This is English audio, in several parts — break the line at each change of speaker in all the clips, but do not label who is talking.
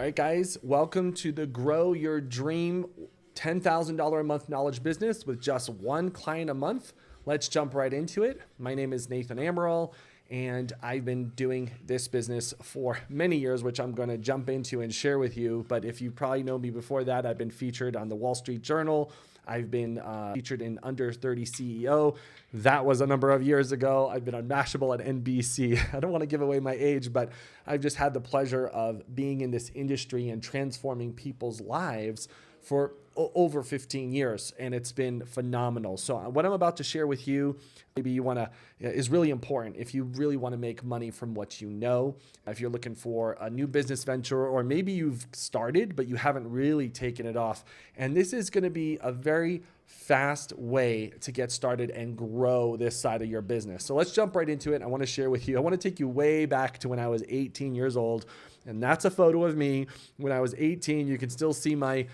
All right, guys, welcome to the Grow Your Dream $10,000 a month knowledge business with just one client a month. Let's jump right into it. My name is Nathan Amaral, and I've been doing this business for many years, which I'm going to jump into and share with you. But if you probably know me before that, I've been featured on the Wall Street Journal. I've been featured in Under 30 CEO. That was a number of years ago. I've been on Mashable at NBC. I don't want to give away my age, but I've just had the pleasure of being in this industry and transforming people's lives for over 15 years, and it's been phenomenal. So what I'm about to share with you, maybe you want to, is really important if you really want to make money from what you know. If you're looking for a new business venture, or maybe you've started, but you haven't really taken it off. And this is going to be a very fast way to get started and grow this side of your business. So let's jump right into it. I want to share with you, I want to take you way back to when I was 18 years old. And that's a photo of me when I was 18. You can still see my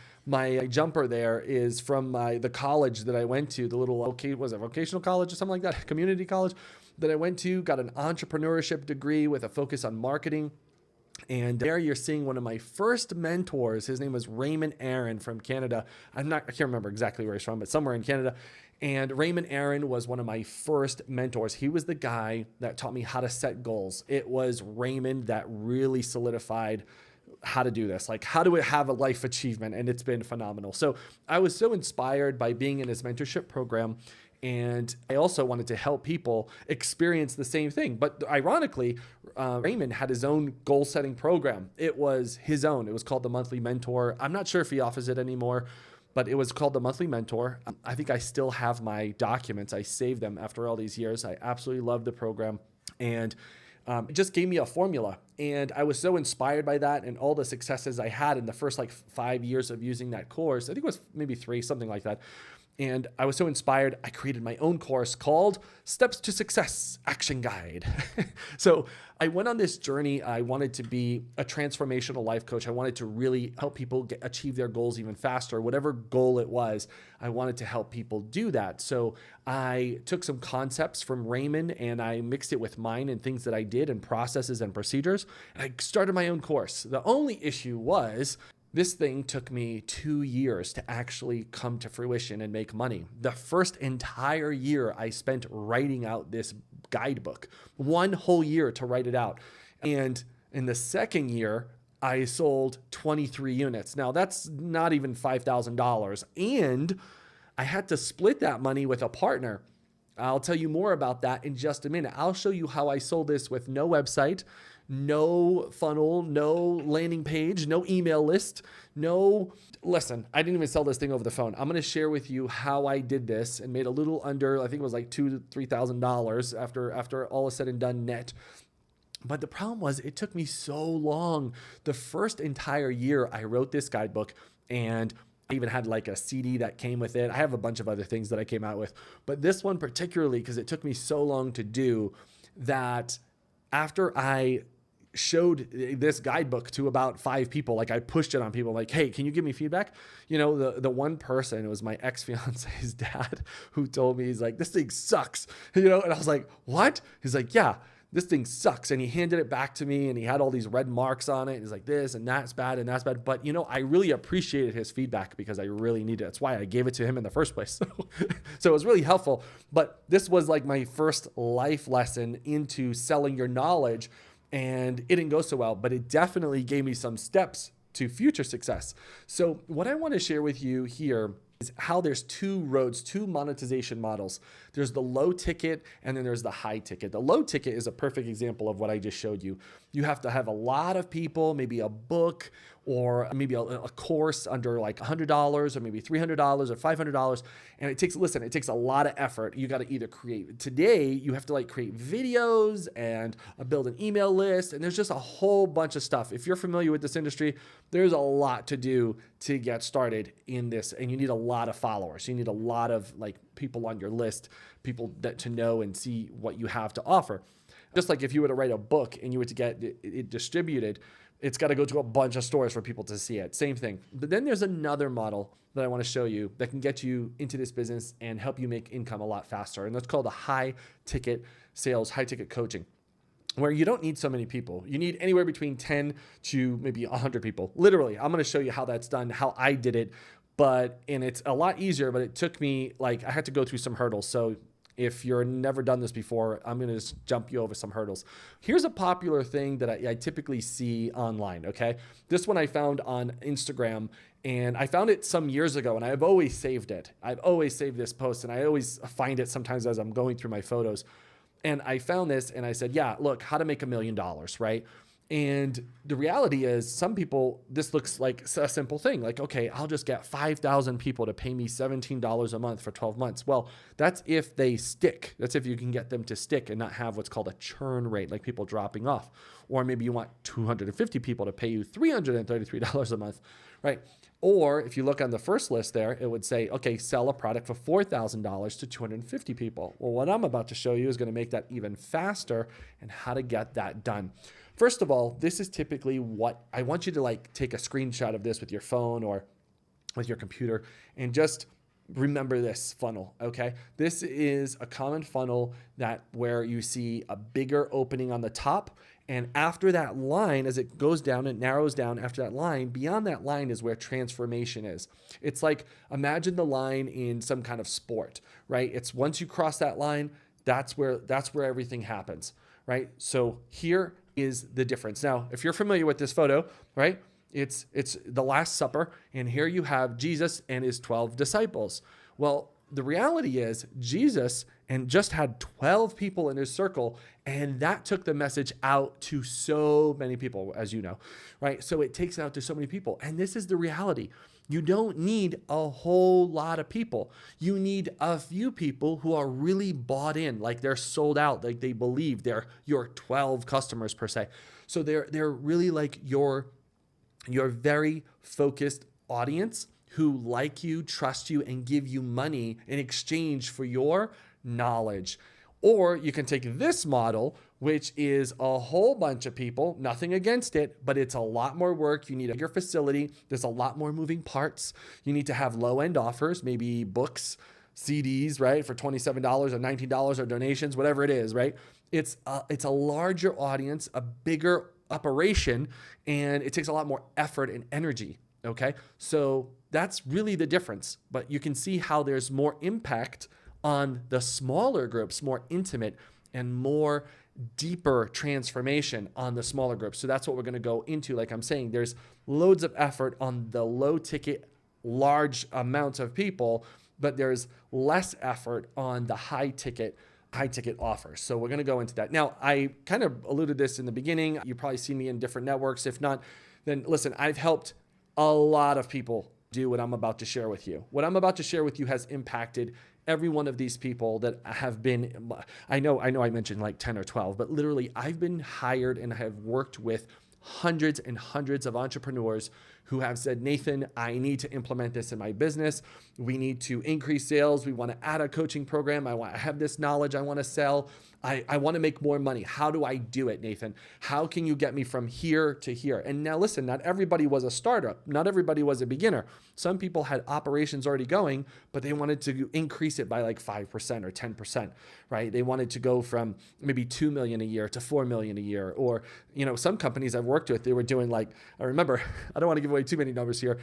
jumper there is from the college that I went to, the little, was it vocational college or something like that? Community college that I went to, got an entrepreneurship degree with a focus on marketing. And there you're seeing one of my first mentors. His name was Raymond Aaron from Canada. I can't remember exactly where he's from, but somewhere in Canada. And Raymond Aaron was one of my first mentors. He was the guy that taught me how to set goals. It was Raymond that really solidified how to do this, like how to have a life achievement. And it's been phenomenal. So I was so inspired by being in his mentorship program. And I also wanted to help people experience the same thing. But ironically, Raymond had his own goal setting program. It was his own. It was called the Monthly Mentor. I'm not sure if he offers it anymore, but it was called the Monthly Mentor. I think I still have my documents. I saved them after all these years. I absolutely love the program. And it just gave me a formula. And I was so inspired by that and all the successes I had in the first 5 years of using that course. I think it was maybe 3, something like that. And I was so inspired, I created my own course called Steps to Success Action Guide. So I went on this journey. I wanted to be a transformational life coach. I wanted to really help people achieve their goals even faster. Whatever goal it was, I wanted to help people do that. So I took some concepts from Raymond and I mixed it with mine and things that I did and processes and procedures. And I started my own course. The only issue was this thing took me 2 years to actually come to fruition and make money. The first entire year I spent writing out this guidebook, 1 whole year to write it out. And in the second year, I sold 23 units. Now that's not even $5,000. And I had to split that money with a partner. I'll tell you more about that in just a minute. I'll show you how I sold this with no website, no funnel, no landing page, no email list, listen, I didn't even sell this thing over the phone. I'm going to share with you how I did this and made a little under, I think it was like $2,000 to $3,000 after all is said and done net. But the problem was it took me so long. The first entire year I wrote this guidebook, and I even had like a CD that came with it. I have a bunch of other things that I came out with, but this one particularly, because it took me so long to do that, after I showed this guidebook to about 5 people, like I pushed it on people like, hey, can you give me feedback? You know, the one person, it was my ex-fiance's dad who told me, he's like, this thing sucks, and I was like, what? He's like, yeah, this thing sucks. And he handed it back to me and he had all these red marks on it. He's like, this and that's bad and that's bad. But I really appreciated his feedback because I really needed it. That's why I gave it to him in the first place. So it was really helpful. But this was like my first life lesson into selling your knowledge. And it didn't go so well, but it definitely gave me some steps to future success. So what I want to share with you here is how there's 2 roads, 2 monetization models. There's the low ticket and then there's the high ticket. The low ticket is a perfect example of what I just showed you. You have to have a lot of people, maybe a book or maybe a course under like $100 or maybe $300 or $500. And it takes a lot of effort. You got to either today you have to create videos and build an email list. And there's just a whole bunch of stuff. If you're familiar with this industry, there's a lot to do to get started in this. And you need a lot of followers. You need a lot of people on your list, people that to know and see what you have to offer. Just like if you were to write a book and you were to get it distributed, it's got to go to a bunch of stores for people to see it. Same thing. But then there's another model that I want to show you that can get you into this business and help you make income a lot faster. And that's called a high ticket sales, high ticket coaching. where you don't need so many people. You need anywhere between 10 to maybe 100 people. Literally, I'm going to show you how that's done, how I did it. And it's a lot easier, but it took me, like, I had to go through some hurdles. So if you're never done this before, I'm going to just jump you over some hurdles. Here's a popular thing that I typically see online. Okay. This one I found on Instagram, and I found it some years ago, and I've always saved it. I've always saved this post, and I always find it sometimes as I'm going through my photos. And I found this and I said, yeah, look, how to make $1 million, right? And the reality is, some people, this looks like a simple thing. Like, okay, I'll just get 5,000 people to pay me $17 a month for 12 months. Well, that's if they stick. That's if you can get them to stick and not have what's called a churn rate, like people dropping off. Or maybe you want 250 people to pay you $333 a month, right? Or if you look on the first list there, it would say, okay, sell a product for $4,000 to 250 people. Well, what I'm about to show you is going to make that even faster and how to get that done. First of all, this is typically what I want you to, like, take a screenshot of this with your phone or with your computer and just remember this funnel, okay? This is a common funnel where you see a bigger opening on the top, and after that line, as it goes down, it narrows down after that line. Beyond that line is where transformation is. It's like, imagine the line in some kind of sport, right? It's once you cross that line, that's where everything happens, right? So here is the difference. Now, if you're familiar with this photo, right? It's the Last Supper, and here you have Jesus and his 12 disciples. Well, the reality is Jesus and just had 12 people in his circle, and that took the message out to so many people, as you know, right? So it takes it out to so many people. And this is the reality. You don't need a whole lot of people. You need a few people who are really bought in, like they're sold out, like they believe they're your 12 customers per se. So they're really like your very focused audience who like you, trust you, and give you money in exchange for your knowledge. Or you can take this model, which is a whole bunch of people, nothing against it, but it's a lot more work. You need a bigger facility. There's a lot more moving parts. You need to have low-end offers, maybe books, CDs, right, for $27 or $19, or donations, whatever it is, right? It's a larger audience, a bigger operation, and it takes a lot more effort and energy, okay? So that's really the difference. But you can see how there's more impact on the smaller groups, more intimate and more deeper transformation on the smaller groups. So that's what we're going to go into. Like I'm saying, there's loads of effort on the low ticket, large amounts of people, but there's less effort on the high ticket offers. So we're going to go into that. Now, I kind of alluded this in the beginning. You probably see me in different networks. If not, then listen, I've helped a lot of people do what I'm about to share with you. What I'm about to share with you has impacted every one of these people that have been, I know I mentioned like 10 or 12, but literally I've been hired and have worked with hundreds and hundreds of entrepreneurs who have said, Nathan, I need to implement this in my business. We need to increase sales. We want to add a coaching program. I have this knowledge I want to sell. I want to make more money. How do I do it, Nathan? How can you get me from here to here? And now listen, not everybody was a startup. Not everybody was a beginner. Some people had operations already going, but they wanted to increase it by like 5% or 10%, right? They wanted to go from maybe 2 million a year to 4 million a year. Or, some companies I've worked with, they were doing like, I remember, I don't want to give away too many numbers here.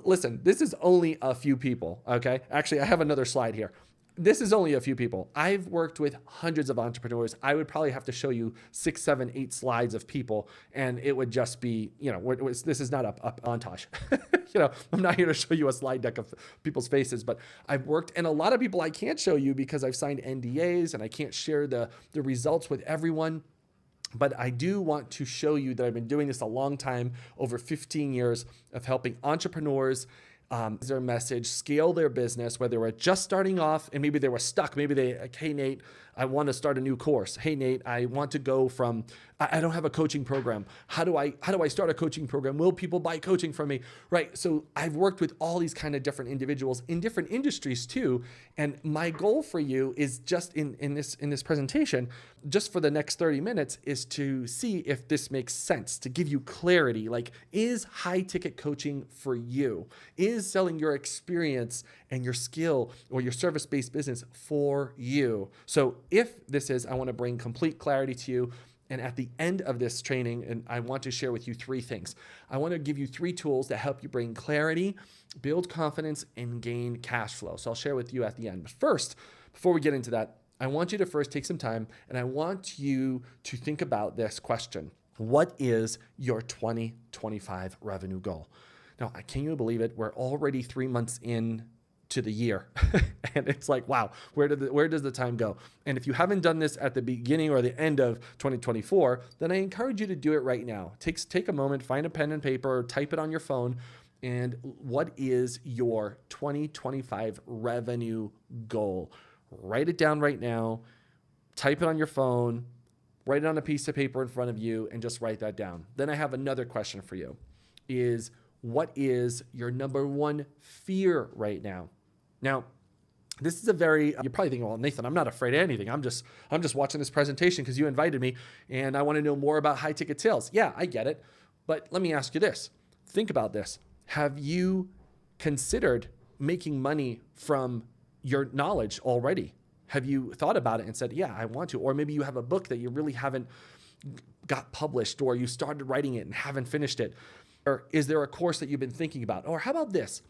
Listen, this is only a few people, okay? Actually, I have another slide here. This is only a few people. I've worked with hundreds of entrepreneurs. I would probably have to show you 6, 7, 8 slides of people, and it would just be, this is not a montage. I'm not here to show you a slide deck of people's faces, but I've worked, and a lot of people I can't show you because I've signed NDAs and I can't share the results with everyone. But I do want to show you that I've been doing this a long time, over 15 years of helping entrepreneurs their message, scale their business, whether they were just starting off and maybe they were stuck. Maybe hey, Nate, I want to start a new course. Hey, Nate, I want to go from, I don't have a coaching program. How do I start a coaching program? Will people buy coaching from me? Right. So I've worked with all these kind of different individuals in different industries too. And my goal for you is just in this presentation, just for the next 30 minutes, is to see if this makes sense, to give you clarity. Like, is high ticket coaching for you? Is selling your experience and your skill or your service-based business for you? So if this is, I want to bring complete clarity to you. And at the end of this training, and I want to share with you three things. I want to give you three tools that help you bring clarity, build confidence, and gain cash flow. So I'll share with you at the end. But first, before we get into that, I want you to first take some time and I want you to think about this question. What is your 2025 revenue goal? Now, can you believe it? We're already 3 months in to the year. And it's like, wow, where does the time go? And if you haven't done this at the beginning or the end of 2024, then I encourage you to do it right now. Take a moment, find a pen and paper, type it on your phone. And what is your 2025 revenue goal? Write it down right now, type it on your phone, write it on a piece of paper in front of you, and just write that down. Then I have another question for you is, what is your number one fear right now? Now, this is you're probably thinking, well, Nathan, I'm not afraid of anything. I'm just watching this presentation because you invited me and I want to know more about high ticket sales. Yeah, I get it. But let me ask you this. Think about this. Have you considered making money from your knowledge already? Have you thought about it and said, yeah, I want to? Or maybe you have a book that you really haven't got published, or you started writing it and haven't finished it. Or is there a course that you've been thinking about? Or how about this?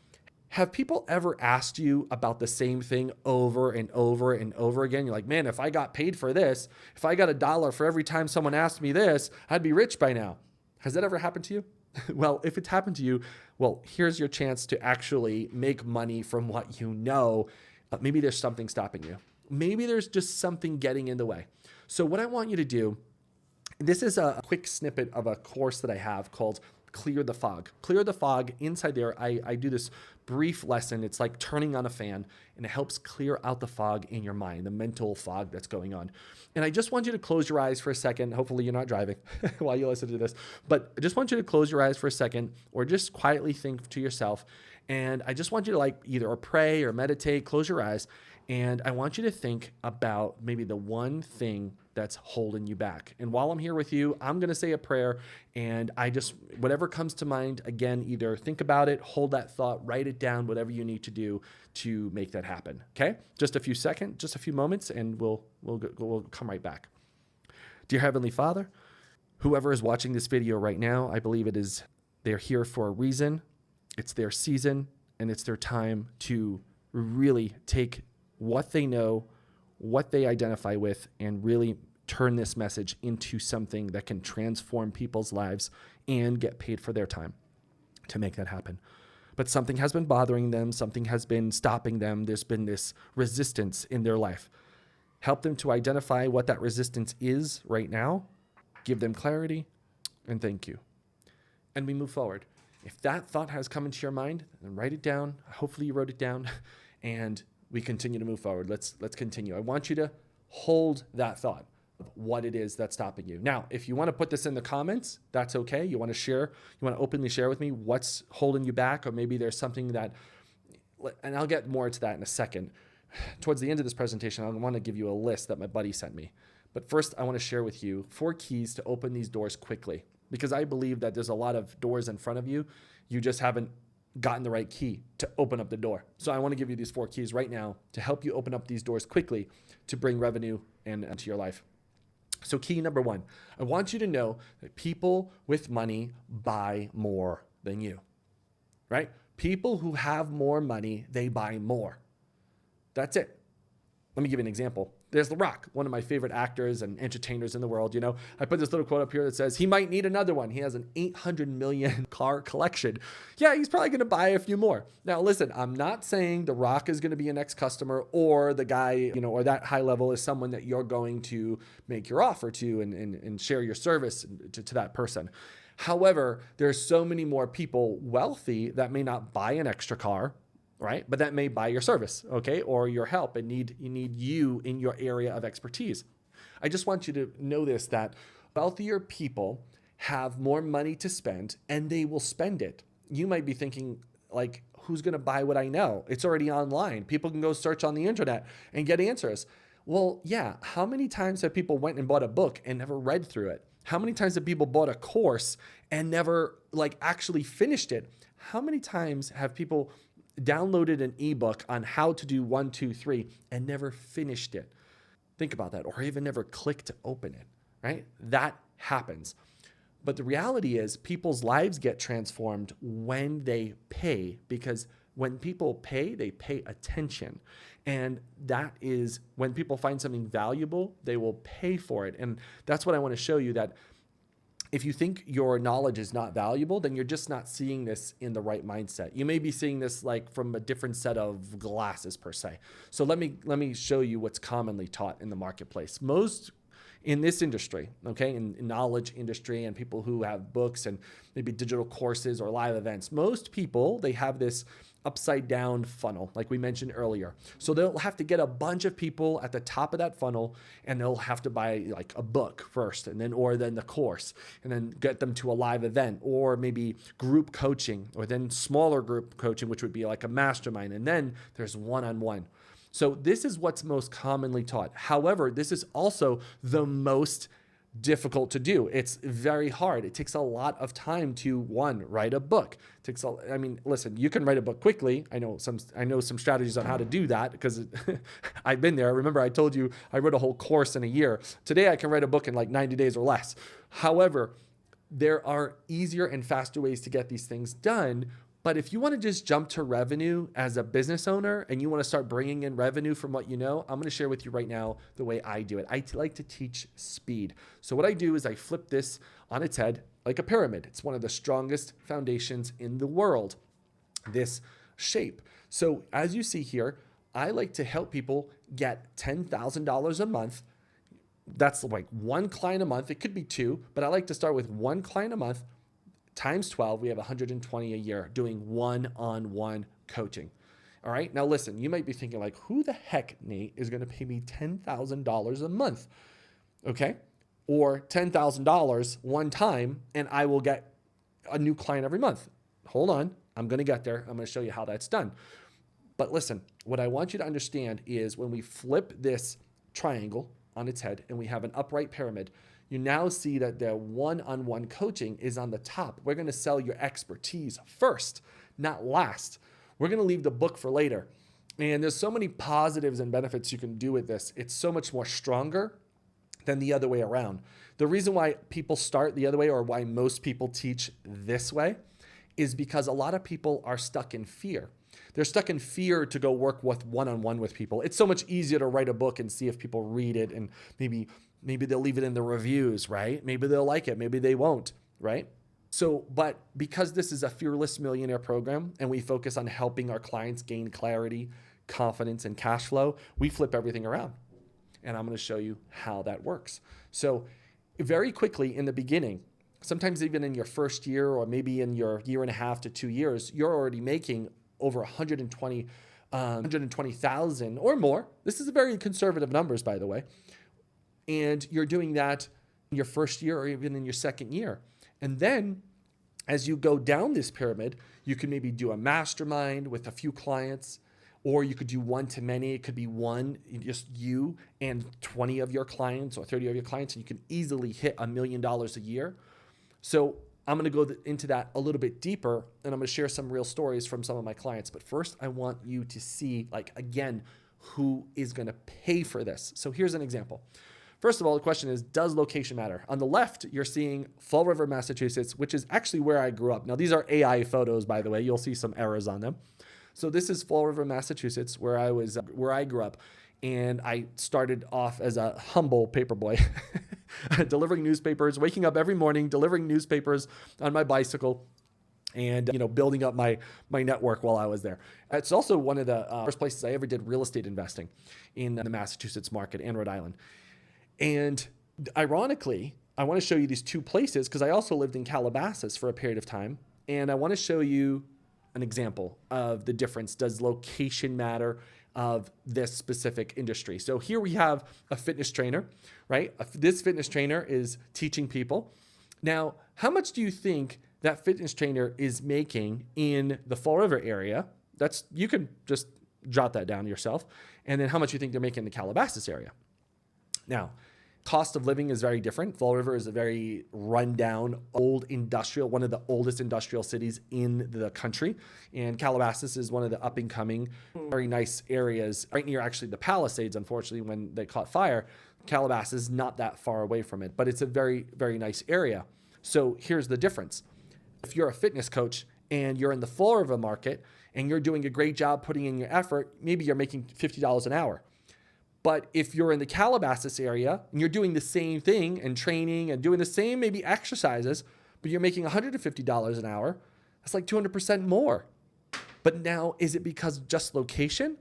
Have people ever asked you about the same thing over and over and over again? You're like, man, if I got paid for this, if I got $1 for every time someone asked me this, I'd be rich by now. Has that ever happened to you? Well, if it's happened to you, well, here's your chance to actually make money from what you know. But maybe there's something stopping you. Maybe there's just something getting in the way. So what I want you to do, this is a quick snippet of a course that I have called Clear the Fog. Clear the Fog. Inside there, I do this brief lesson. It's like turning on a fan, and it helps clear out the fog in your mind, the mental fog that's going on. And I just want you to close your eyes for a second. Hopefully you're not driving while you listen to this, but I just want you to close your eyes for a second, or just quietly think to yourself. And I just want you to either pray or meditate, close your eyes. And I want you to think about maybe the one thing that's holding you back. And while I'm here with you, I'm going to say a prayer, and whatever comes to mind, again, either think about it, hold that thought, write it down, whatever you need to do to make that happen. Okay? Just a few moments, and we'll come right back. Dear Heavenly Father, whoever is watching this video right now, I believe they're here for a reason. It's their season, and it's their time to really take what they know, what they identify with, and really turn this message into something that can transform people's lives and get paid for their time to make that happen. But something has been bothering them. Something has been stopping them. There's been this resistance in their life. Help them to identify what that resistance is right now. Give them clarity, and thank you. And we move forward. If that thought has come into your mind, then write it down. Hopefully you wrote it down, and we continue to move forward. Let's continue. I want you to hold that thought of what it is that's stopping you. Now, if you want to put this in the comments, that's okay. You want to openly share with me what's holding you back, or maybe there's something and I'll get more to that in a second. Towards the end of this presentation, I want to give you a list that my buddy sent me. But first, I want to share with you 4 keys to open these doors quickly, because I believe that there's a lot of doors in front of you. You just haven't gotten the right key to open up the door. So I want to give you these 4 keys right now to help you open up these doors quickly to bring revenue into your life. So key number 1, I want you to know that people with money buy more than you, right? People who have more money, they buy more. That's it. Let me give you an example. There's The Rock, one of my favorite actors and entertainers in the world. You know, I put this little quote up here that says, he might need another one. He has an 800 million car collection. Yeah, he's probably going to buy a few more. Now, listen, I'm not saying The Rock is going to be your next customer, or the guy, or that high level is someone that you're going to make your offer to and share your service to that person. However, there's so many more people wealthy that may not buy an extra car, right? But that may buy your service, okay? Or your help, and need you in your area of expertise. I just want you to know this, that wealthier people have more money to spend, and they will spend it. You might be thinking, who's going to buy what I know? It's already online. People can go search on the internet and get answers. Well, yeah. How many times have people went and bought a book and never read through it? How many times have people bought a course and never actually finished it? How many times have people downloaded an ebook on how to do 1, 2, 3 and never finished it? Think about that. Or even never clicked to open it. right? That happens. But the reality is people's lives get transformed when they pay, because when people pay, they pay attention. And that is when people find something valuable, they will pay for it. And that's what I want to show you, that if you think your knowledge is not valuable, then you're just not seeing this in the right mindset. You may be seeing this like from a different set of glasses per se. So let me show you what's commonly taught in the marketplace. Most in this industry, okay, in knowledge industry and people who have books and maybe digital courses or live events, most people, they have this upside down funnel, like we mentioned earlier. So they'll have to get a bunch of people at the top of that funnel, and they'll have to buy like a book first, and then the course, and then get them to a live event, or maybe group coaching, or then smaller group coaching, which would be like a mastermind. And then there's one-on-one. So this is what's most commonly taught. However, this is also the most difficult to do. It's very hard. It takes a lot of time to, one, write a book. Listen, you can write a book quickly. I know some strategies on how to do that, because I've been there. Remember, I told you I wrote a whole course in a year. Today, I can write a book in like 90 days or less. However, there are easier and faster ways to get these things done. But if you want to just jump to revenue as a business owner, and you want to start bringing in revenue from what you know, I'm going to share with you right now the way I do it. I like to teach speed. So what I do is I flip this on its head like a pyramid. It's one of the strongest foundations in the world, this shape. So as you see here, I like to help people get $10,000 a month. That's like one client a month. It could be two, but I like to start with one client a month. Times 12, we have 120 a year doing one-on-one coaching. All right. Now listen, you might be thinking like, who the heck, Nate, is going to pay me $10,000 a month? Okay. Or $10,000 one time, and I will get a new client every month. Hold on. I'm going to get there. I'm going to show you how that's done. But listen, what I want you to understand is when we flip this triangle on its head and we have an upright pyramid, you now see that the one-on-one coaching is on the top. We're going to sell your expertise first, not last. We're going to leave the book for later. And there's so many positives and benefits you can do with this. It's so much more stronger than the other way around. The reason why people start the other way, or why most people teach this way, is because a lot of people are stuck in fear. They're stuck in fear to go work with one-on-one with people. It's so much easier to write a book and see if people read it, and maybe they'll leave it in the reviews, right? Maybe they'll like it, maybe they won't, right? So, but because this is a Fearless Millionaire program and we focus on helping our clients gain clarity, confidence, and cash flow, we flip everything around. And I'm going to show you how that works. So very quickly in the beginning, sometimes even in your first year, or maybe in your year and a half to 2 years, you're already making over 120,000 or more. This is a very conservative numbers, by the way. And you're doing that in your first year or even in your second year. And then as you go down this pyramid, you can maybe do a mastermind with a few clients, or you could do one-to-many. It could be just you and 20 of your clients or 30 of your clients, and you can easily hit $1 million a year. So I'm going to go into that a little bit deeper, and I'm going to share some real stories from some of my clients. But first, I want you to see, like, again, who is going to pay for this. So here's an example. First of all, the question is, does location matter? On the left, you're seeing Fall River, Massachusetts, which is actually where I grew up. Now, these are AI photos, by the way. You'll see some errors on them. So this is Fall River, Massachusetts, where I grew up. And I started off as a humble paper boy, delivering newspapers, waking up every morning, delivering newspapers on my bicycle, and building up my network while I was there. It's also one of the first places I ever did real estate investing in the Massachusetts market and Rhode Island. And ironically, I want to show you these two places because I also lived in Calabasas for a period of time. And I want to show you an example of the difference. Does location matter of this specific industry? So here we have a fitness trainer, right? This fitness trainer is teaching people. Now, how much do you think that fitness trainer is making in the Fall River area? You can just jot that down yourself. And then how much you think they're making in the Calabasas area? Now, cost of living is very different. Fall River is a very rundown, old industrial, one of the oldest industrial cities in the country. And Calabasas is one of the up and coming, very nice areas right near actually the Palisades. Unfortunately, when they caught fire, Calabasas is not that far away from it, but it's a very, very nice area. So here's the difference. If you're a fitness coach and you're in the Fall River market and you're doing a great job putting in your effort, maybe you're making $50 an hour. But if you're in the Calabasas area and you're doing the same thing and training and doing the same maybe exercises, but you're making $150 an hour, that's like 200% more. But now, is it because of just location?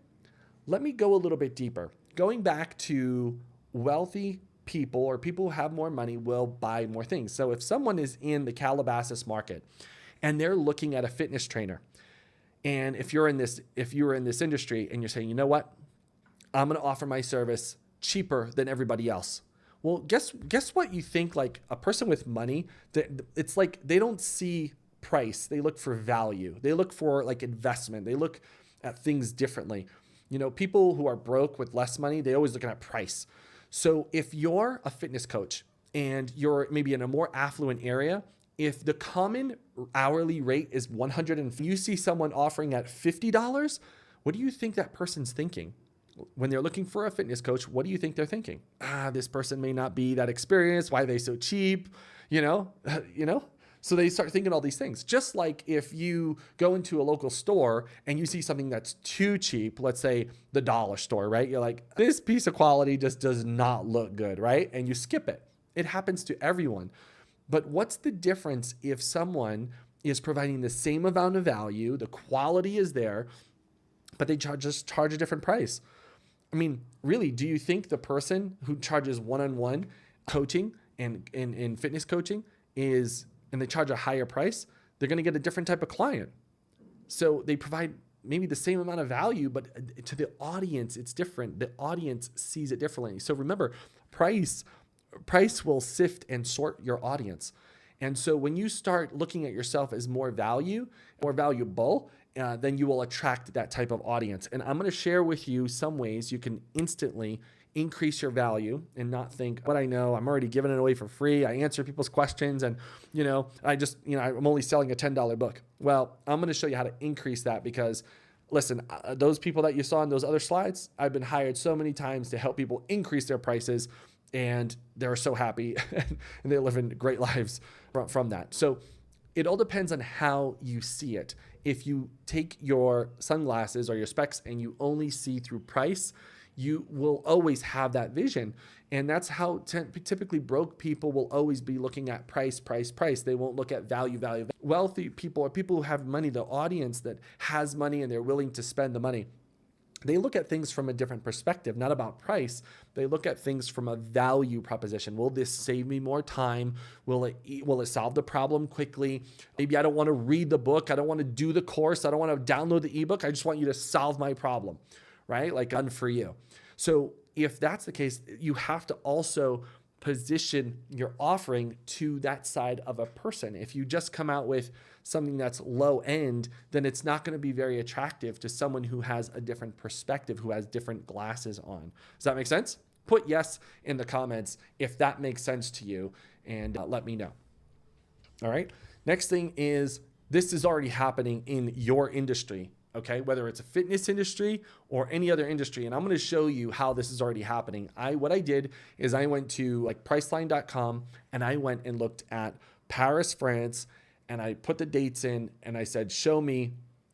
Let me go a little bit deeper. Going back to wealthy people or people who have more money will buy more things. So if someone is in the Calabasas market and they're looking at a fitness trainer, and if you're in this industry and you're saying, you know what? I'm going to offer my service cheaper than everybody else. Well, guess what you think, like a person with money, it's like they don't see price. They look for value. They look for like investment. They look at things differently. You know, people who are broke with less money, they always looking at price. So if you're a fitness coach and you're maybe in a more affluent area, if the common hourly rate is $100 and you see someone offering at $50, what do you think that person's thinking? When they're looking for a fitness coach, what do you think they're thinking? This person may not be that experienced. Why are they so cheap? You know. So they start thinking all these things. Just like if you go into a local store and you see something that's too cheap, let's say the dollar store, right? You're like, this piece of quality just does not look good, right? And you skip it. It happens to everyone. But what's the difference if someone is providing the same amount of value, the quality is there, but they just charge a different price? I mean, really, do you think the person who charges one-on-one coaching and in fitness coaching and they charge a higher price, they're going to get a different type of client? So they provide maybe the same amount of value, but to the audience, it's different. The audience sees it differently. So remember, price will sift and sort your audience. And so when you start looking at yourself as more valuable, then you will attract that type of audience. And I'm going to share with you some ways you can instantly increase your value and not think, what I know, I'm already giving it away for free. I answer people's questions and, I'm only selling a $10 book. Well, I'm going to show you how to increase that because, listen, those people that you saw in those other slides, I've been hired so many times to help people increase their prices and they're so happy and they're living great lives from that. So it all depends on how you see it. If you take your sunglasses or your specs and you only see through price, you will always have that vision. And that's how typically broke people will always be looking at price. They won't look at value. Wealthy people or people who have money, the audience that has money and they're willing to spend the money, they look at things from a different perspective, not about price. They look at things from a value proposition. Will this save me more time? Will it solve the problem quickly? Maybe I don't want to read the book. I don't want to do the course. I don't want to download the ebook. I just want you to solve my problem, right? Like done for you. So if that's the case, you have to also position your offering to that side of a person. If you just come out with something that's low end, then it's not going to be very attractive to someone who has a different perspective, who has different glasses on. Does that make sense? Put yes in the comments if that makes sense to you and let me know. All right. Next thing is, this is already happening in your industry. Okay, whether it's a fitness industry or any other industry. And I'm going to show you how this is already happening. What I did is I went to like Priceline.com and I went and looked at Paris, France, and I put the dates in and I said, show me,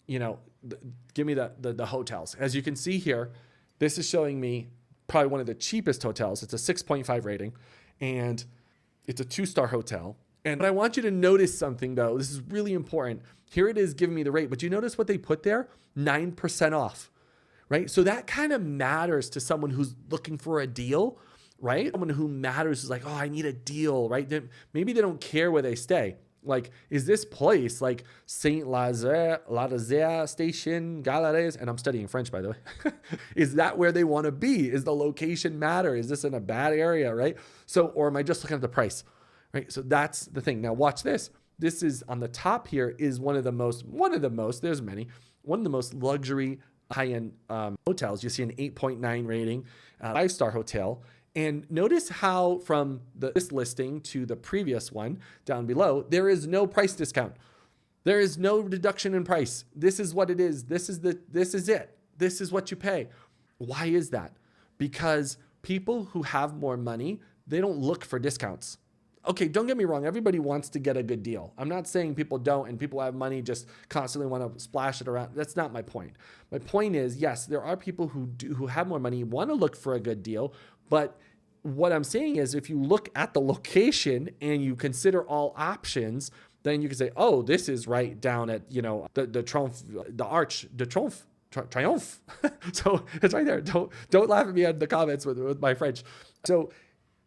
give me the hotels. As you can see here, this is showing me probably one of the cheapest hotels. It's a 6.5 rating and it's a 2-star hotel. And I want you to notice something though. This is really important. Here it is giving me the rate, but you notice what they put there? 9% off, right? So that kind of matters to someone who's looking for a deal, right? Someone who matters is like, oh, I need a deal, right? Maybe they don't care where they stay. Like, is this place like Saint Lazare Station, Galeries? And I'm studying French, by the way. Is that where they want to be? Is the location matter? Is this in a bad area, right? So, or am I just looking at the price? Right. So that's the thing. Now watch this. This is on the top here is one of the most, there's many, one of the most luxury high-end hotels. You see an 8.9 rating, 5-star hotel. And notice how from this listing to the previous one down below, there is no price discount. There is no reduction in price. This is what it is. This is it. This is what you pay. Why is that? Because people who have more money, they don't look for discounts. Okay, don't get me wrong. Everybody wants to get a good deal. I'm not saying people don't and people who have money just constantly want to splash it around. That's not my point. My point is, yes, there are people who have more money, want to look for a good deal. But what I'm saying is if you look at the location and you consider all options, then you can say, oh, this is right down at, the Triomphe, the Arch de Triomphe. Triumph. So it's right there. Don't laugh at me in the comments with my French. So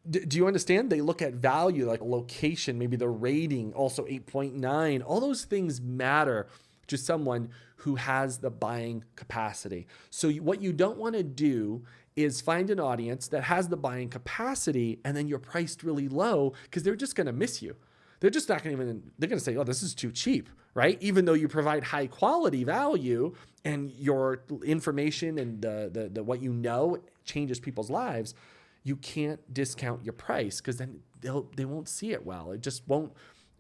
do you understand? They look at value, like location, maybe the rating, also 8.9. All those things matter to someone who has the buying capacity. So what you don't want to do is find an audience that has the buying capacity and then you're priced really low because they're just going to miss you. They're just not going to they're going to say, oh, this is too cheap, right? Even though you provide high quality value and your information and the what you know changes people's lives, you can't discount your price because then they won't see it well. It just won't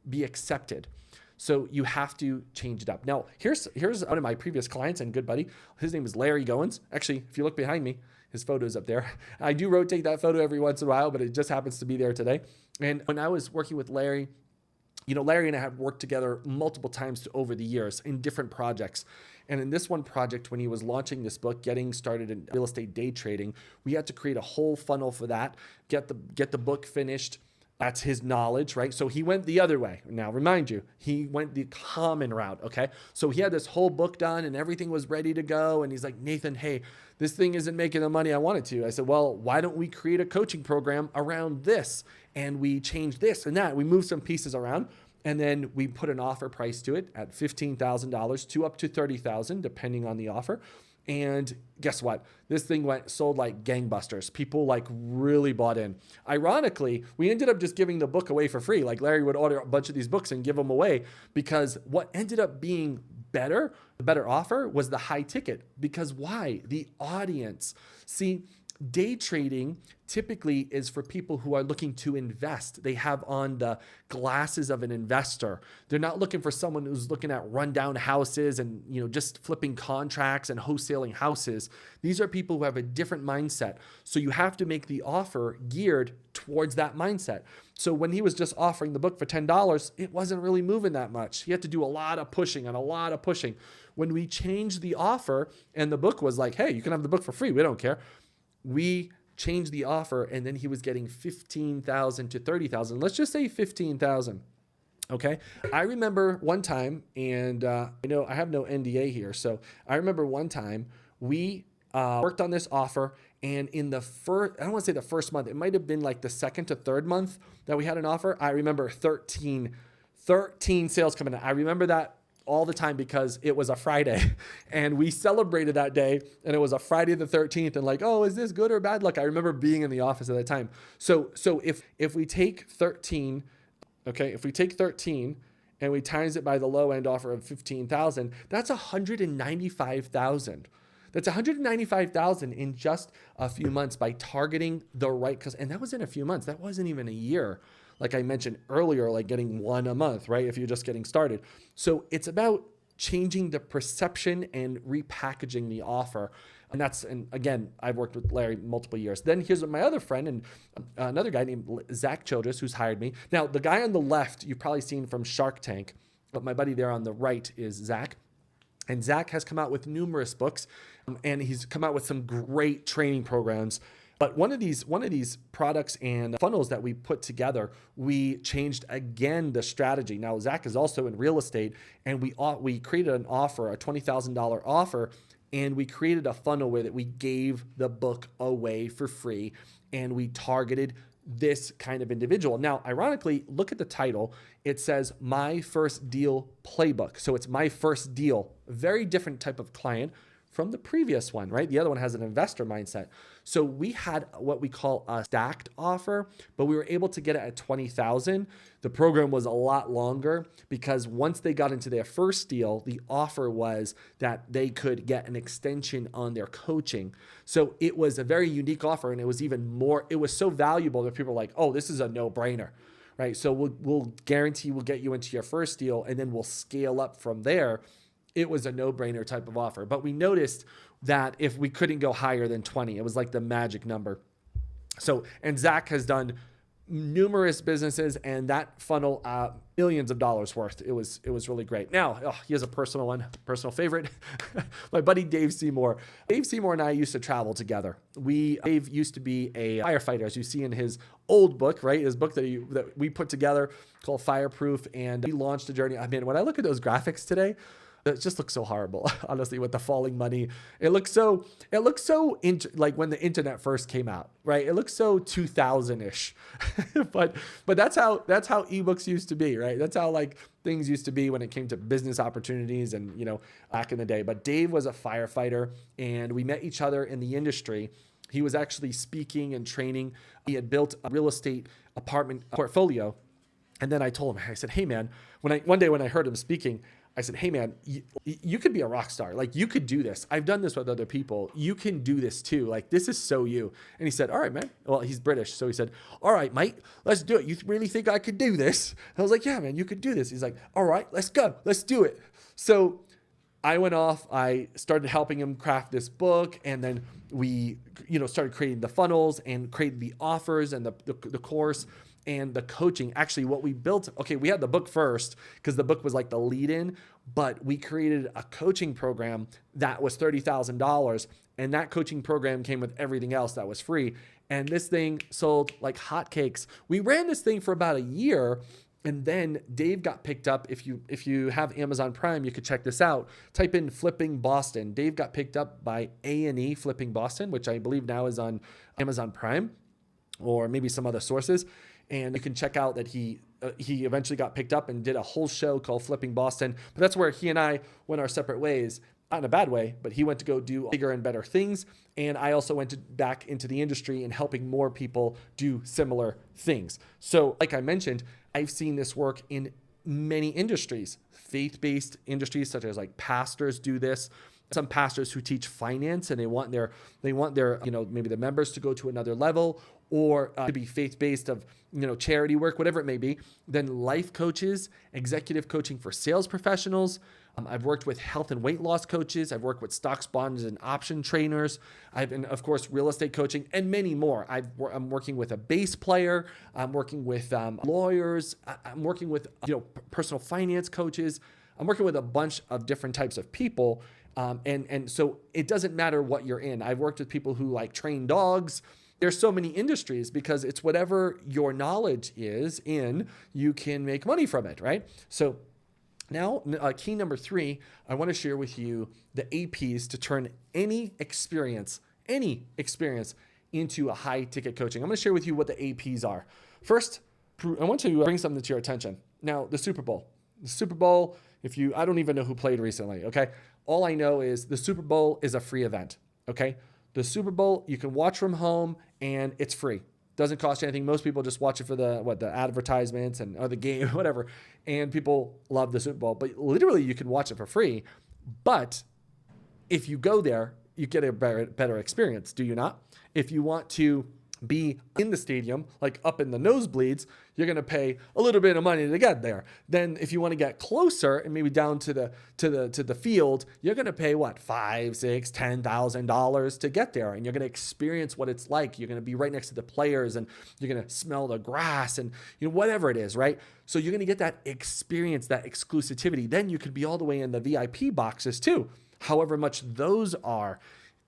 be accepted. So you have to change it up. Now, here's one of my previous clients and good buddy. His name is Larry Goins. Actually, if you look behind me, his photo's up there. I do rotate that photo every once in a while, but it just happens to be there today. And when I was working with Larry, Larry and I have worked together multiple times over the years in different projects. And in this one project, when he was launching this book, getting started in real estate day trading, we had to create a whole funnel for that, get the book finished. That's his knowledge, right? So he went the other way. Now, remind you, he went the common route, okay? So he had this whole book done and everything was ready to go. And he's like, Nathan, hey, this thing isn't making the money I wanted to. I said, well, why don't we create a coaching program around this? And we change this and that. We move some pieces around. And then we put an offer price to it at $15,000 to up to $30,000, depending on the offer. And guess what? This thing sold like gangbusters. People really bought in. Ironically, we ended up just giving the book away for free. Like Larry would order a bunch of these books and give them away because what ended up being the better offer was the high ticket. Because why? The audience. See, day trading typically is for people who are looking to invest. They have on the glasses of an investor. They're not looking for someone who's looking at rundown houses and just flipping contracts and wholesaling houses. These are people who have a different mindset. So you have to make the offer geared towards that mindset. So when he was just offering the book for $10, it wasn't really moving that much. He had to do a lot of pushing and a lot of pushing. When we changed the offer and the book was like, hey, you can have the book for free. We don't care. We changed the offer and then he was getting $15,000 to $30,000. Let's just say $15,000. Okay. I remember one time, and I have no NDA here. So I remember one time we worked on this offer, and in the first, I don't want to say the first month, it might have been like the second to third month that we had an offer. I remember 13 sales coming in. I remember that all the time because it was a Friday and we celebrated that day and it was a Friday the 13th and like, oh, is this good or bad luck? I remember being in the office at that time. So if we take 13, okay, if we take 13 and we times it by the low end offer of 15,000, that's 195,000. That's 195,000 in just a few months by targeting the right, and that was in a few months. That wasn't even a year. Like I mentioned earlier, like getting one a month, right? If you're just getting started. So it's about changing the perception and repackaging the offer. And again, I've worked with Larry multiple years. Then here's my other friend and another guy named Zach Childress, who's hired me. Now, the guy on the left, you've probably seen from Shark Tank, but my buddy there on the right is Zach. And Zach has come out with numerous books, and he's come out with some great training programs. But one of these products and funnels that we put together, we changed again the strategy. Now, Zach is also in real estate, and we created an offer, a $20,000 offer, and we created a funnel where that we gave the book away for free, and we targeted this kind of individual. Now, ironically, look at the title. It says My First Deal Playbook. So it's my first deal. Very different type of client, from the previous one, right? The other one has an investor mindset. So we had what we call a stacked offer, but we were able to get it at 20,000. The program was a lot longer because once they got into their first deal, the offer was that they could get an extension on their coaching. So it was a very unique offer, and it was even more, it was so valuable that people were like, oh, this is a no-brainer, right? So we'll guarantee we'll get you into your first deal, and then we'll scale up from there. It was a no-brainer type of offer. But we noticed that if we couldn't go higher than 20, it was like the magic number. So, and Zach has done numerous businesses, and that funnel millions of dollars worth. It was really great. Now, he has a personal favorite. My buddy Dave Seymour. Dave Seymour and I used to travel together. Dave used to be a firefighter, as you see in his old book, right? His book that we put together called Fireproof, and we launched a journey. I mean, when I look at those graphics today, it just looks so horrible, honestly, with the falling money. It looks so like when the internet first came out, right? It looks so 2000-ish, but that's how ebooks used to be, right? That's how like things used to be when it came to business opportunities and, back in the day. But Dave was a firefighter, and we met each other in the industry. He was actually speaking and training. He had built a real estate apartment portfolio. And then I told him, I said, hey man, one day when I heard him speaking, I said, hey man, you could be a rock star. Like you could do this. I've done this with other people. You can do this too. Like this is so you. And he said, all right, man. Well, he's British. So he said, all right, mate, let's do it. You really think I could do this? And I was like, yeah, man, you could do this. He's like, all right, let's go. Let's do it. So I went off, I started helping him craft this book, and then we, started creating the funnels and created the offers and the course and the coaching. Actually, what we built, we had the book first because the book was like the lead in, but we created a coaching program that was $30,000. And that coaching program came with everything else that was free. And this thing sold like hotcakes. We ran this thing for about a year. And then Dave got picked up. If you have Amazon Prime, you could check this out. Type in Flipping Boston. Dave got picked up by A&E Flipping Boston, which I believe now is on Amazon Prime or maybe some other sources. And you can check out that he eventually got picked up and did a whole show called Flipping Boston. But that's where he and I went our separate ways. Not in a bad way, but he went to go do bigger and better things. And I also went back into the industry and helping more people do similar things. So like I mentioned, I've seen this work in many industries, faith-based industries, such as like pastors do this. Some pastors who teach finance and they want their maybe the members to go to another level, or to be faith-based of, charity work, whatever it may be. Then life coaches, executive coaching for sales professionals. I've worked with health and weight loss coaches. I've worked with stocks, bonds, and option trainers. I've been, of course, real estate coaching and many more. I'm working with a bass player. I'm working with lawyers. I'm working with personal finance coaches. I'm working with a bunch of different types of people. And so it doesn't matter what you're in. I've worked with people who like train dogs. There's so many industries because it's whatever your knowledge is in, you can make money from it, right? So now, key number 3, I want to share with you the APs to turn any experience into a high ticket coaching. I'm going to share with you what the APs are. First, I want to bring something to your attention. Now, the Super Bowl. The Super Bowl, I don't even know who played recently, okay? All I know is the Super Bowl is a free event, okay? The Super Bowl, you can watch from home and it's free. Doesn't cost you anything. Most people just watch it for the advertisements or the game, whatever. And people love the Super Bowl, but literally you can watch it for free. But if you go there, you get a better experience, do you not? If you want to be in the stadium, like up in the nosebleeds, you're going to pay a little bit of money to get there. Then if you want to get closer and maybe down to the field, you're going to pay what, $5,000, $6,000, $10,000 to get there. And you're going to experience what it's like. You're going to be right next to the players and you're going to smell the grass and whatever it is, right? So you're going to get that experience, that exclusivity. Then you could be all the way in the VIP boxes too. However much those are.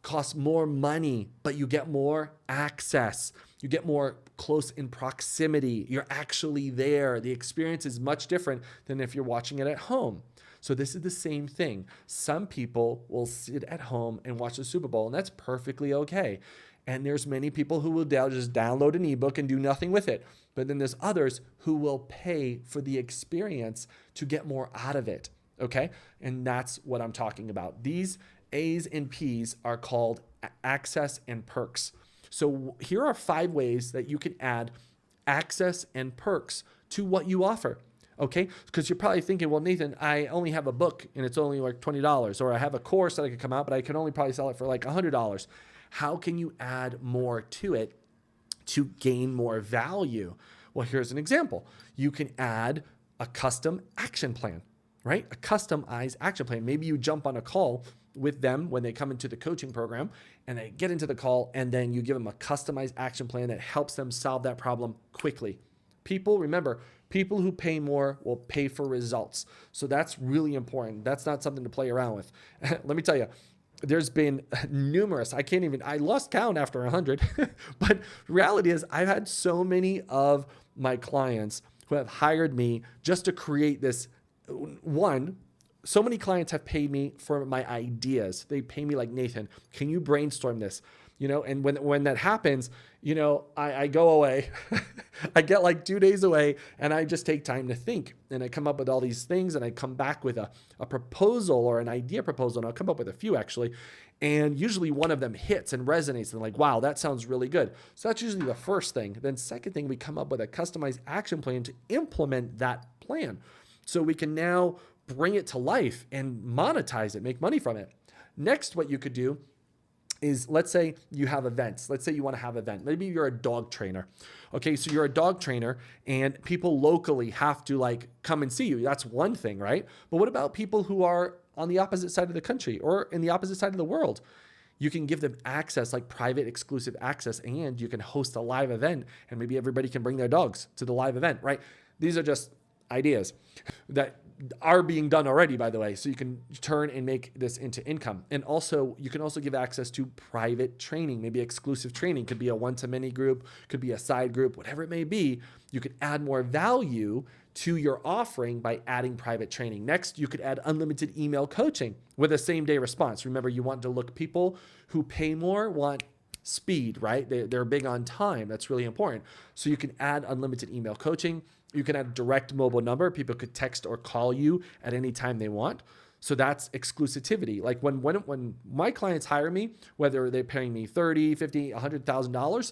Costs more money, but you get more access. You get more close in proximity. You're actually there. The experience is much different than if you're watching it at home. So this is the same thing. Some people will sit at home and watch the Super Bowl, and that's perfectly okay. And there's many people who will just download an ebook and do nothing with it. But then there's others who will pay for the experience to get more out of it. Okay? And that's what I'm talking about. These A's and P's are called access and perks. So here are 5 ways that you can add access and perks to what you offer. Okay, because you're probably thinking, well, Nathan, I only have a book and it's only like $20, or I have a course that I could come out, but I can only probably sell it for like $100. How can you add more to it to gain more value? Well, here's an example. You can add a custom action plan, right? A customized action plan. Maybe you jump on a call with them when they come into the coaching program and they get into the call, and then you give them a customized action plan that helps them solve that problem quickly. Remember, people who pay more will pay for results. So that's really important. That's not something to play around with. Let me tell you, there's been numerous, I lost count after 100, but reality is I've had so many of my clients who have hired me just to create this. So many clients have paid me for my ideas. They pay me like, Nathan, can you brainstorm this? And when that happens, I go away. I get like 2 days away and I just take time to think, and I come up with all these things, and I come back with a proposal or an idea proposal. And I'll come up with a few actually. And usually one of them hits and resonates, and like, wow, that sounds really good. So that's usually the first thing. Then second thing, we come up with a customized action plan to implement that plan. So we can now bring it to life and monetize it, make money from it. Next, what you could do is, let's say you have events. Let's say you want to have an event. Maybe you're a dog trainer. Okay, so you're a dog trainer and people locally have to like come and see you. That's one thing, right? But what about people who are on the opposite side of the country or in the opposite side of the world? You can give them access, like private exclusive access, and you can host a live event, and maybe everybody can bring their dogs to the live event, right? These are just ideas that are being done already, by the way. So you can turn and make this into income. And also, you can also give access to private training, maybe exclusive training. Could be a one-to-many group, could be a side group, whatever it may be. You could add more value to your offering by adding private training. Next, you could add unlimited email coaching with a same-day response. Remember, you want to look, people who pay more want speed, right? They're big on time. That's really important. So you can add unlimited email coaching. You can add direct mobile number. People could text or call you at any time they want. So that's exclusivity. Like when my clients hire me, whether they're paying me $30, $50, $100,000,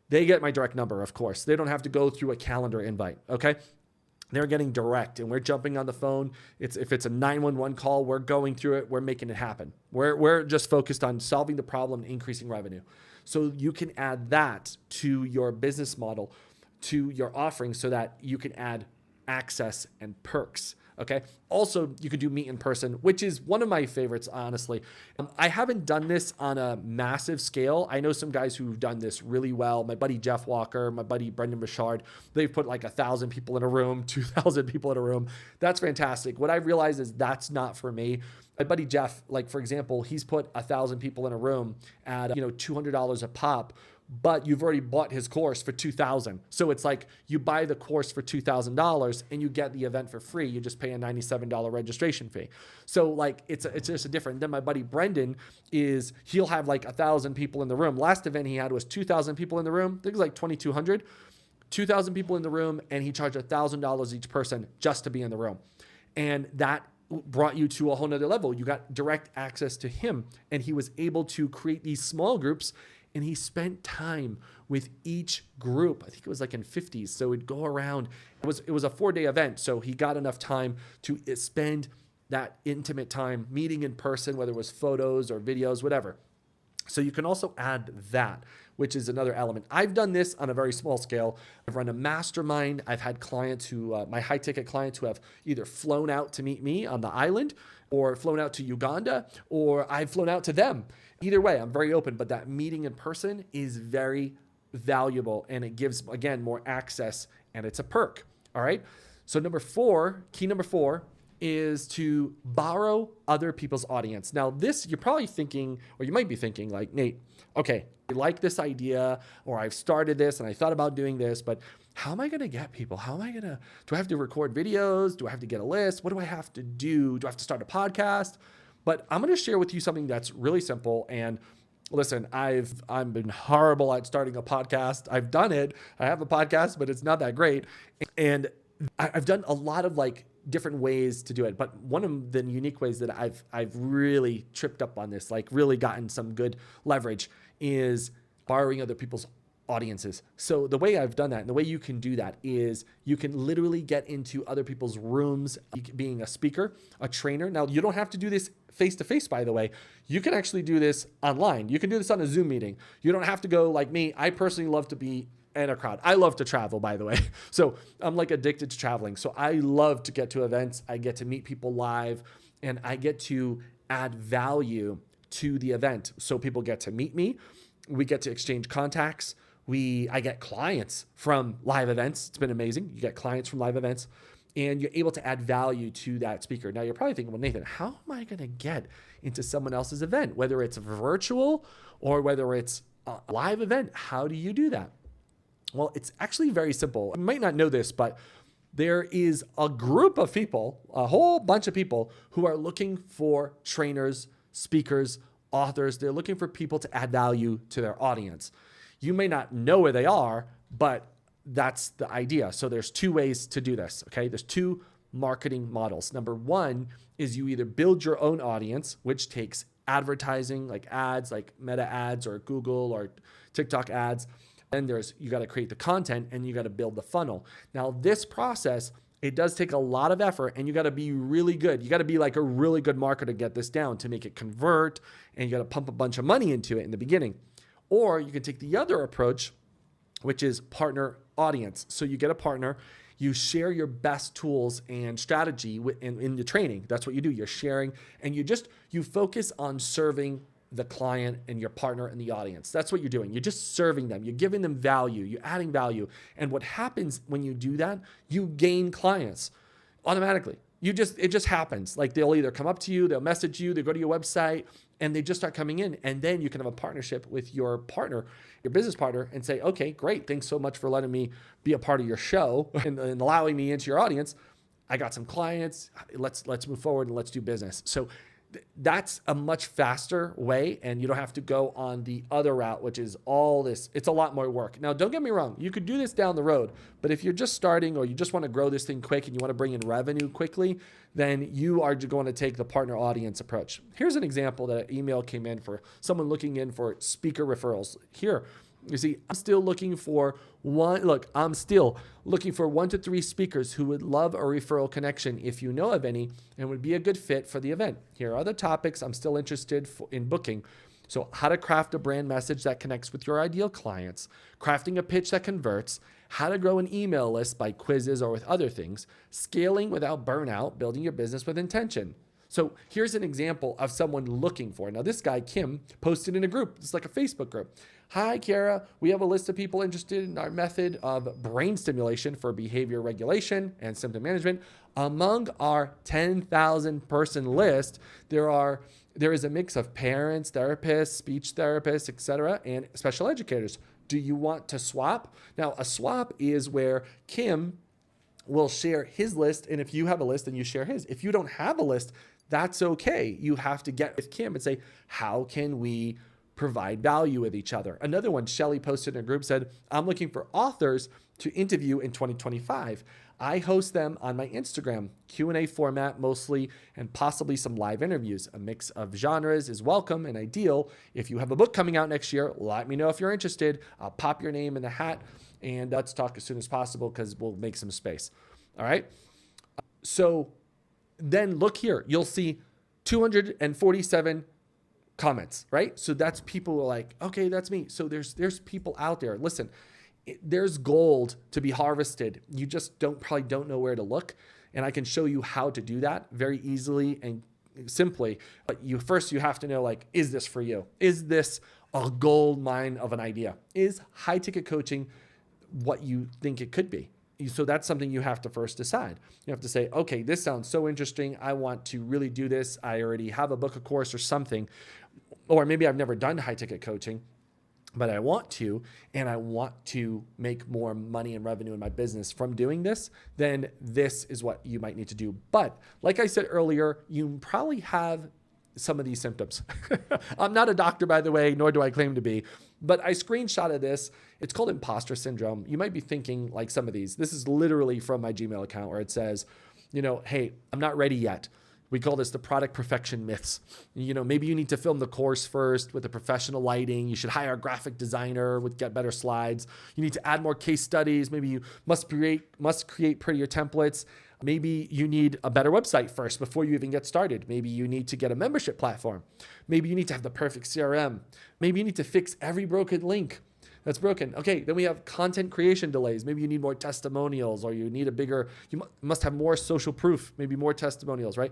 they get my direct number, of course. They don't have to go through a calendar invite, okay? They're getting direct, and we're jumping on the phone. If it's a 911 call, we're going through it. We're making it happen. We're just focused on solving the problem and increasing revenue. So you can add that to your business model, to your offering, so that you can add access and perks. Okay. Also, you could do meet in person, which is one of my favorites, honestly. I haven't done this on a massive scale. I know some guys who've done this really well. My buddy Jeff Walker, my buddy Brendan Bouchard, they've put like 1,000 people in a room, 2,000 people in a room. That's fantastic. What I realized is that's not for me. My buddy Jeff, like for example, he's put 1,000 people in a room at $200 a pop, but you've already bought his course for $2,000. So it's like you buy the course for $2,000 and you get the event for free. You just pay a $97 registration fee. So like it's just a different. Then my buddy Brendan he'll have like 1,000 people in the room. Last event he had was 2,000 people in the room. I think it was like 2,200, 2,000 people in the room, and he charged $1,000 each person just to be in the room. And that brought you to a whole nother level. You got direct access to him, and he was able to create these small groups. And he spent time with each group. I think it was like in 50s. So it'd go around. It was a 4-day event. So he got enough time to spend that intimate time meeting in person, whether it was photos or videos, whatever. So you can also add that, which is another element. I've done this on a very small scale. I've run a mastermind. I've had clients my high ticket clients who have either flown out to meet me on the island or flown out to Uganda, or I've flown out to them. Either way, I'm very open, but that meeting in person is very valuable, and it gives, again, more access, and it's a perk. All right. So key number four is to borrow other people's audience. Now this, you're probably thinking, or you might be thinking like, Nate, okay, I like this idea, or I've started this and I thought about doing this, but how am I going to get people? Do I have to record videos? Do I have to get a list? What do I have to do? Do I have to start a podcast? But I'm going to share with you something that's really simple. And listen, I've been horrible at starting a podcast. I've done it. I have a podcast, but it's not that great. And I've done a lot of like different ways to do it. But one of the unique ways that I've really tripped up on this, like really gotten some good leverage, is borrowing other people's audiences. So the way I've done that, and the way you can do that, is you can literally get into other people's rooms, being a speaker, a trainer. Now, you don't have to do this face to face, by the way. You can actually do this online. You can do this on a Zoom meeting. You don't have to go like me. I personally love to be in a crowd. I love to travel, by the way. So I'm like addicted to traveling. So I love to get to events. I get to meet people live, and I get to add value to the event. So people get to meet me. We get to exchange contacts. I get clients from live events. It's been amazing. You get clients from live events, and you're able to add value to that speaker. Now you're probably thinking, well, Nathan, how am I going to get into someone else's event? Whether it's virtual or whether it's a live event, how do you do that? Well, it's actually very simple. You might not know this, but there is a group of people, a whole bunch of people who are looking for trainers, speakers, authors. They're looking for people to add value to their audience. You may not know where they are, but that's the idea. So there's two ways to do this, okay? There's two marketing models. Number one is you either build your own audience, which takes advertising, like ads, like Meta ads or Google or TikTok ads. Then you got to create the content and you got to build the funnel. Now this process, it does take a lot of effort, and you got to be really good. You got to be like a really good marketer to get this down, to make it convert, and you got to pump a bunch of money into it in the beginning. Or you can take the other approach, which is partner audience. So you get a partner, you share your best tools and strategy in the training. That's what you do. You're sharing, and you focus on serving the client and your partner and the audience. That's what you're doing. You're just serving them. You're giving them value. You're adding value. And what happens when you do that, you gain clients automatically. It just happens. Like they'll either come up to you, they'll message you, they go to your website, and they just start coming in. And then you can have a partnership with your partner, your business partner, and say, okay, great. Thanks so much for letting me be a part of your show and allowing me into your audience. I got some clients. Let's move forward and let's do business. So that's a much faster way, and you don't have to go on the other route, which is all this. It's a lot more work. Now, don't get me wrong. You could do this down the road, but if you're just starting or you just want to grow this thing quick and you want to bring in revenue quickly, then you are going to take the partner audience approach. Here's an example that an email came in for someone looking in for speaker referrals. Here, you see, I'm still looking for 1 to 3 speakers who would love a referral connection if you know of any and would be a good fit for the event. Here are the topics I'm still interested in booking. So how to craft a brand message that connects with your ideal clients, crafting a pitch that converts, how to grow an email list by quizzes or with other things, scaling without burnout, building your business with intention. So here's an example of someone looking for. Now this guy, Kim, posted in a group. It's like a Facebook group. Hi, Kara. We have a list of people interested in our method of brain stimulation for behavior regulation and symptom management. Among our 10,000 person list, there is a mix of parents, therapists, speech therapists, etc., and special educators. Do you want to swap? Now, a swap is where Kim will share his list, and if you have a list, then you share his. If you don't have a list, that's okay. You have to get with Kim and say, how can we provide value with each other? Another one, Shelly posted in a group, said, I'm looking for authors to interview in 2025. I host them on my Instagram, Q&A format mostly, and possibly some live interviews. A mix of genres is welcome and ideal. If you have a book coming out next year, let me know if you're interested. I'll pop your name in the hat, and let's talk as soon as possible because we'll make some space. All right? So then look here. You'll see 247 comments, right? So that's people who are like, okay, that's me. So there's people out there. Listen, there's gold to be harvested. You just probably don't know where to look. And I can show you how to do that very easily and simply. But you have to know, like, is this for you? Is this a gold mine of an idea? Is high ticket coaching what you think it could be? So that's something you have to first decide. You have to say, okay, this sounds so interesting. I want to really do this. I already have a book, a course or something. Or maybe I've never done high ticket coaching, but I want to, and I want to make more money and revenue in my business from doing this, then this is what you might need to do. But like I said earlier, you probably have some of these symptoms. I'm not a doctor, by the way, nor do I claim to be, but I screenshotted this. It's called imposter syndrome. You might be thinking like some of these. This is literally from my Gmail account where it says, Hey, I'm not ready yet. We call this the product perfection myths. Maybe you need to film the course first with the professional lighting. You should hire a graphic designer with get better slides. You need to add more case studies. Maybe you must create prettier templates. Maybe you need a better website first before you even get started. Maybe you need to get a membership platform. Maybe you need to have the perfect CRM. Maybe you need to fix every broken link that's broken. Okay, then we have content creation delays. Maybe you need more testimonials, or you need you must have more social proof, maybe more testimonials, right?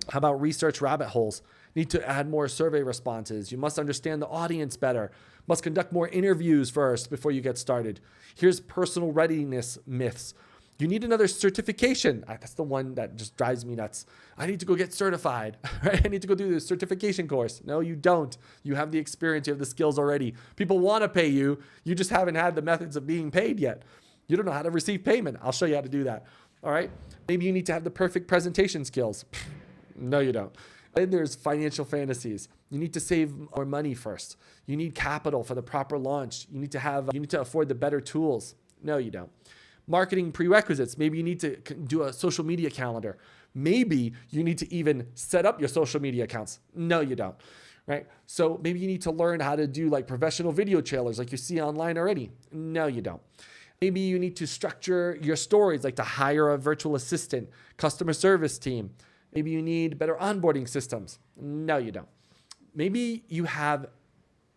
How about research rabbit holes? Need to add more survey responses. You must understand the audience better. Must conduct more interviews first before you get started. Here's personal readiness myths. You need another certification. That's the one that just drives me nuts. I need to go get certified, right? I need to go do this certification course. No, you don't. You have the experience. You have the skills already. People want to pay you. You just haven't had the methods of being paid yet. You don't know how to receive payment. I'll show you how to do that. All right. Maybe you need to have the perfect presentation skills. No, you don't. Then there's financial fantasies. You need to save more money first. You need capital for the proper launch. You need to afford the better tools. No, you don't. Marketing prerequisites. Maybe you need to do a social media calendar. Maybe you need to even set up your social media accounts. No, you don't, right? So maybe you need to learn how to do like professional video trailers like you see online already. No, you don't. Maybe you need to structure your stories, like to hire a virtual assistant, customer service team. Maybe you need better onboarding systems. No, you don't. Maybe you have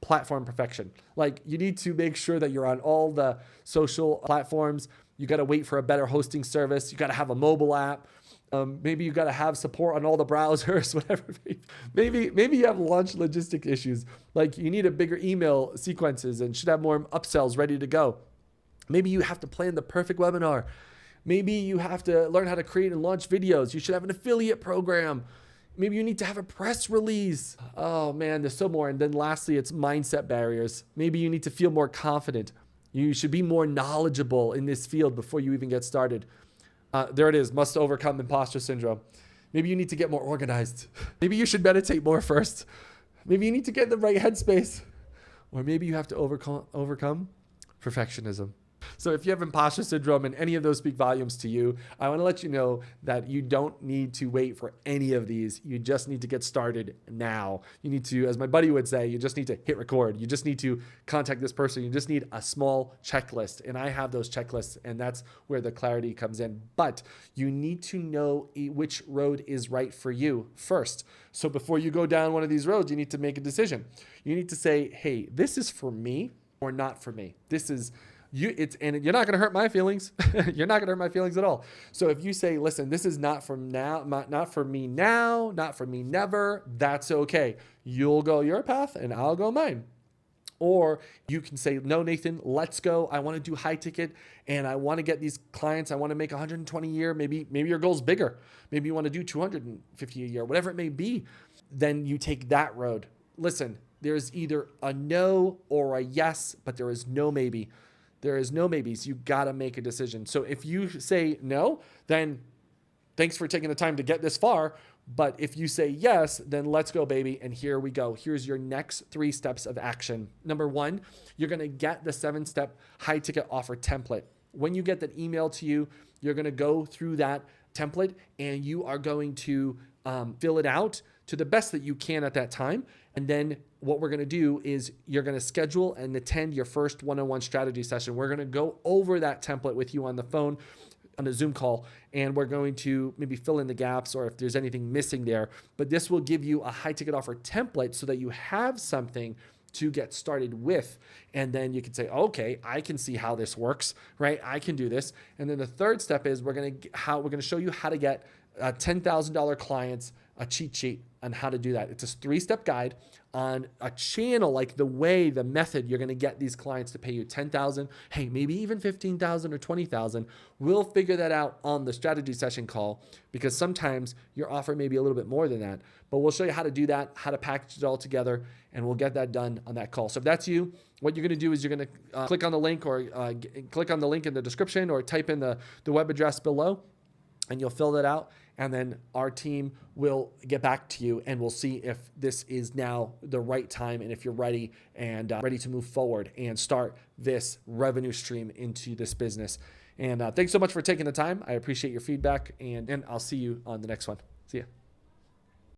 platform perfection. Like you need to make sure that you're on all the social platforms. You got to wait for a better hosting service. You got to have a mobile app. Maybe you got to have support on all the browsers, whatever. Maybe you have launch logistic issues. Like you need a bigger email sequences and should have more upsells ready to go. Maybe you have to plan the perfect webinar. Maybe you have to learn how to create and launch videos. You should have an affiliate program. Maybe you need to have a press release. Oh man, there's so more. And then lastly, it's mindset barriers. Maybe you need to feel more confident. You should be more knowledgeable in this field before you even get started. There it is, must overcome imposter syndrome. Maybe you need to get more organized. Maybe you should meditate more first. Maybe you need to get in the right headspace. Or maybe you have to overcome perfectionism. So if you have imposter syndrome and any of those speak volumes to you, I want to let you know that you don't need to wait for any of these. You just need to get started now. You need to, as my buddy would say, you just need to hit record. You just need to contact this person. You just need a small checklist. And I have those checklists, and that's where the clarity comes in. But you need to know which road is right for you first. So before you go down one of these roads, you need to make a decision. You need to say, hey, this is for me or not for me. This is and you're not going to hurt my feelings. You're not going to hurt my feelings at all. So if you say, listen, this is not for now, not for me now, not for me never, that's okay. You'll go your path and I'll go mine. Or you can say, no, Nathan, let's go. I want to do high ticket and I want to get these clients. I want to make 120 a year. Maybe your goal's bigger. Maybe you want to do 250 a year, whatever it may be. Then you take that road. Listen, there's either a no or a yes, but there is no maybe. There is no maybes. You got to make a decision. So if you say no, then thanks for taking the time to get this far. But if you say yes, then let's go, baby. And here we go. Here's your next 3 steps of action. Number 1, you're going to get the 7-step high ticket offer template. When you get that email to you, you're going to go through that template and you are going to fill it out to the best that you can at that time. And then what we're going to do is you're going to schedule and attend your first one-on-one strategy session. We're going to go over that template with you on the phone, on a Zoom call, and we're going to maybe fill in the gaps or if there's anything missing there. But this will give you a high ticket offer template so that you have something to get started with. And then you can say, okay, I can see how this works, right? I can do this. And then the third step is we're going to show you how to get $10,000 clients, a cheat sheet on how to do that. It's a 3-step guide on a channel, like the method you're going to get these clients to pay you $10,000, hey, maybe even $15,000 or $20,000. We'll figure that out on the strategy session call because sometimes your offer may be a little bit more than that, but we'll show you how to do that, how to package it all together, and we'll get that done on that call. So if that's you, what you're going to do is you're going to click on the link or click on the link in the description or type in the web address below, and you'll fill that out. and then our team will get back to you and we'll see if this is now the right time and if you're ready and ready to move forward and start this revenue stream into this business. And thanks so much for taking the time. I appreciate your feedback, and I'll see you on the next one. See ya.